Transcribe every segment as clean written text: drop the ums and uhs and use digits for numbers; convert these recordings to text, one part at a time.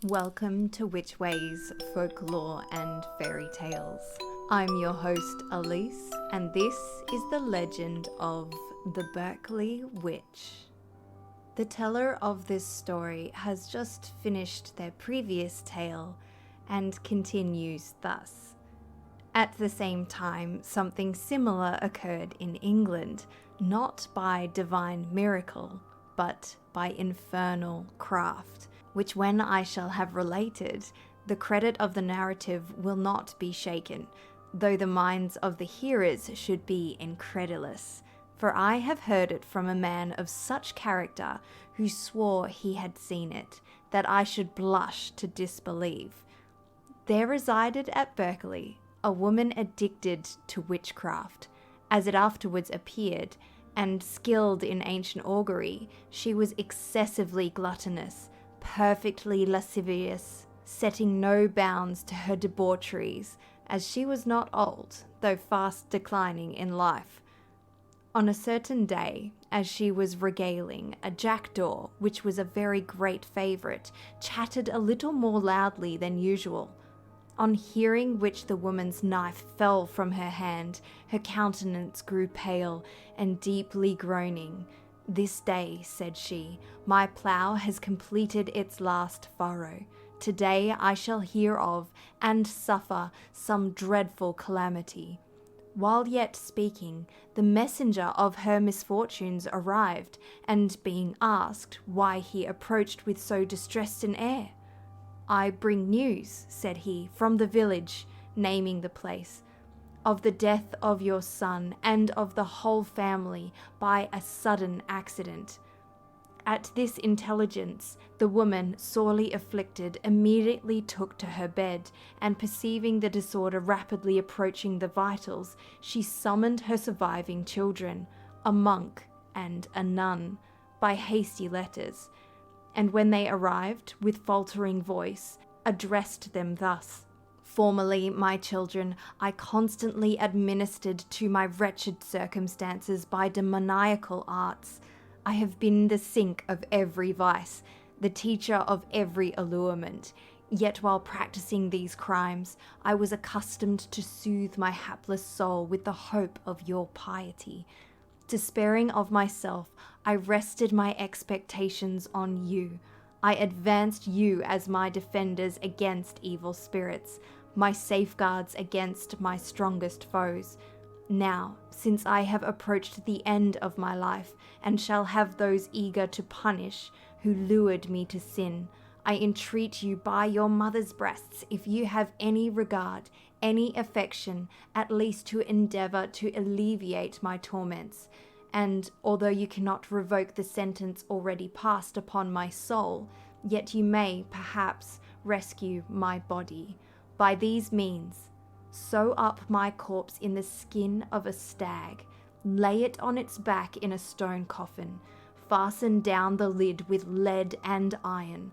Welcome to Witch Ways Folklore and Fairy Tales. I'm your host Elise, and this is the legend of the Berkeley Witch. The teller of this story has just finished their previous tale and continues thus. At the same time, something similar occurred in England, not by divine miracle, but by infernal craft, which when I shall have related, the credit of the narrative will not be shaken, though the minds of the hearers should be incredulous. For I have heard it from a man of such character who swore he had seen it, that I should blush to disbelieve. There resided at Berkeley a woman addicted to witchcraft, as it afterwards appeared, and skilled in ancient augury. She was excessively gluttonous, perfectly lascivious, setting no bounds to her debaucheries, as she was not old, though fast declining in life. On a certain day, as she was regaling, a jackdaw, which was a very great favourite, chattered a little more loudly than usual. On hearing which the woman's knife fell from her hand, her countenance grew pale, and deeply groaning, "This day," said she, "my plough has completed its last furrow. Today I shall hear of and suffer some dreadful calamity." While yet speaking, the messenger of her misfortunes arrived, and being asked why he approached with so distressed an air, "I bring news," said he, "from the village," naming the place, "of the death of your son and of the whole family by a sudden accident." At this intelligence, the woman, sorely afflicted, immediately took to her bed, and perceiving the disorder rapidly approaching the vitals, she summoned her surviving children, a monk and a nun, by hasty letters, and when they arrived, with faltering voice, addressed them thus: "Formerly, my children, I constantly administered to my wretched circumstances by demoniacal arts. I have been the sink of every vice, the teacher of every allurement. Yet while practicing these crimes, I was accustomed to soothe my hapless soul with the hope of your piety. Despairing of myself, I rested my expectations on you. I advanced you as my defenders against evil spirits, my safeguards against my strongest foes. Now, since I have approached the end of my life, and shall have those eager to punish who lured me to sin, I entreat you by your mother's breasts, if you have any regard, any affection, at least to endeavour to alleviate my torments. And although you cannot revoke the sentence already passed upon my soul, yet you may, perhaps, rescue my body. By these means, sew up my corpse in the skin of a stag, lay it on its back in a stone coffin, fasten down the lid with lead and iron.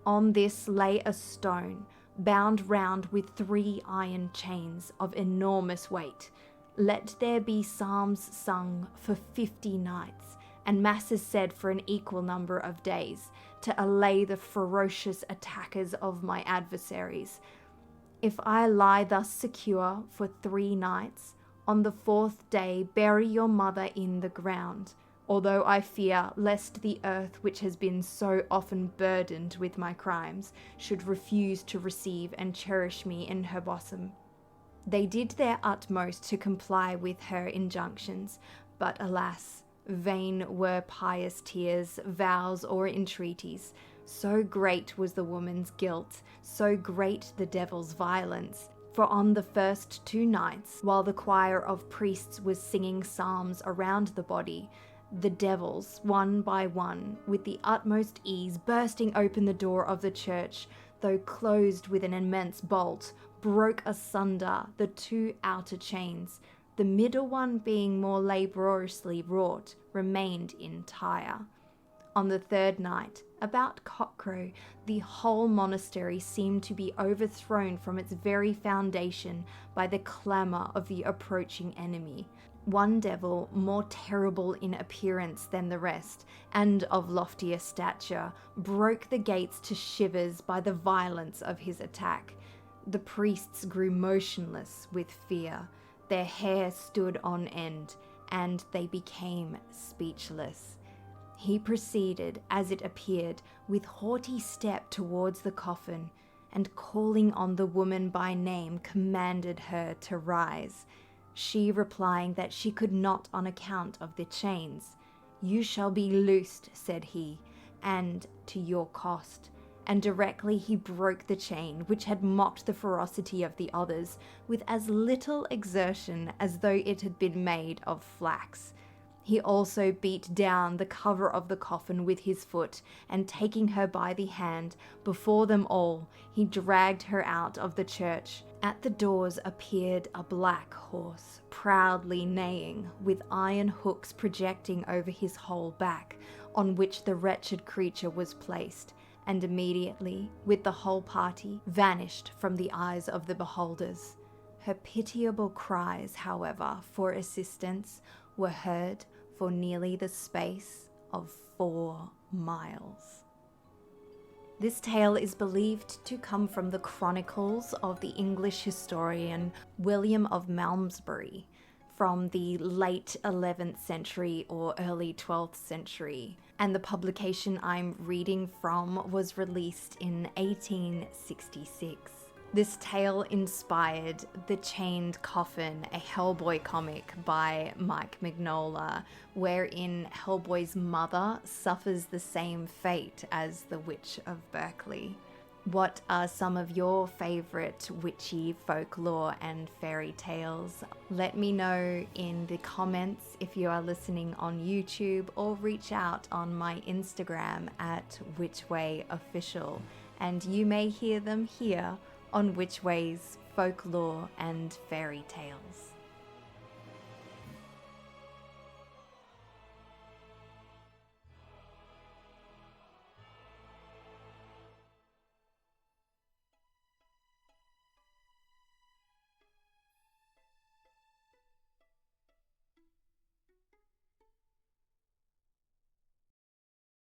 On this lay a stone, bound round with 3 iron chains of enormous weight. Let there be psalms sung for 50 nights, and masses said for an equal number of days, to allay the ferocious attackers of my adversaries. If I lie thus secure for 3 nights, on the 4th day bury your mother in the ground, although I fear lest the earth, which has been so often burdened with my crimes, should refuse to receive and cherish me in her bosom." They did their utmost to comply with her injunctions, but alas, vain were pious tears, vows, or entreaties. So great was the woman's guilt, so great the devil's violence. For on the first 2 nights, while the choir of priests was singing psalms around the body, the devils, one by one, with the utmost ease, bursting open the door of the church, though closed with an immense bolt, broke asunder the 2 outer chains. The middle one, being more laboriously wrought, remained entire. On the 3rd night, about cockcrow, the whole monastery seemed to be overthrown from its very foundation by the clamour of the approaching enemy. One devil, more terrible in appearance than the rest, and of loftier stature, broke the gates to shivers by the violence of his attack. The priests grew motionless with fear. Their hair stood on end, and they became speechless. He proceeded, as it appeared, with haughty step towards the coffin, and calling on the woman by name, commanded her to rise. She replying that she could not on account of the chains. "You shall be loosed," said he, "and to your cost." And directly he broke the chain, which had mocked the ferocity of the others, with as little exertion as though it had been made of flax. He also beat down the cover of the coffin with his foot, and taking her by the hand, before them all, he dragged her out of the church. At the doors appeared a black horse, proudly neighing, with iron hooks projecting over his whole back, on which the wretched creature was placed, and immediately, with the whole party, vanished from the eyes of the beholders. Her pitiable cries, however, for assistance were heard for nearly the space of 4 miles. This tale is believed to come from the chronicles of the English historian William of Malmesbury from the late 11th century or early 12th century, and the publication I'm reading from was released in 1866. This tale inspired The Chained Coffin, a Hellboy comic by Mike Mignola, wherein Hellboy's mother suffers the same fate as the Witch of Berkeley. What are some of your favourite witchy folklore and fairy tales? Let me know in the comments if you are listening on YouTube, or reach out on my Instagram at WitchWayOfficial, and you may hear them here on Witch Way's Folklore and Fairy Tales.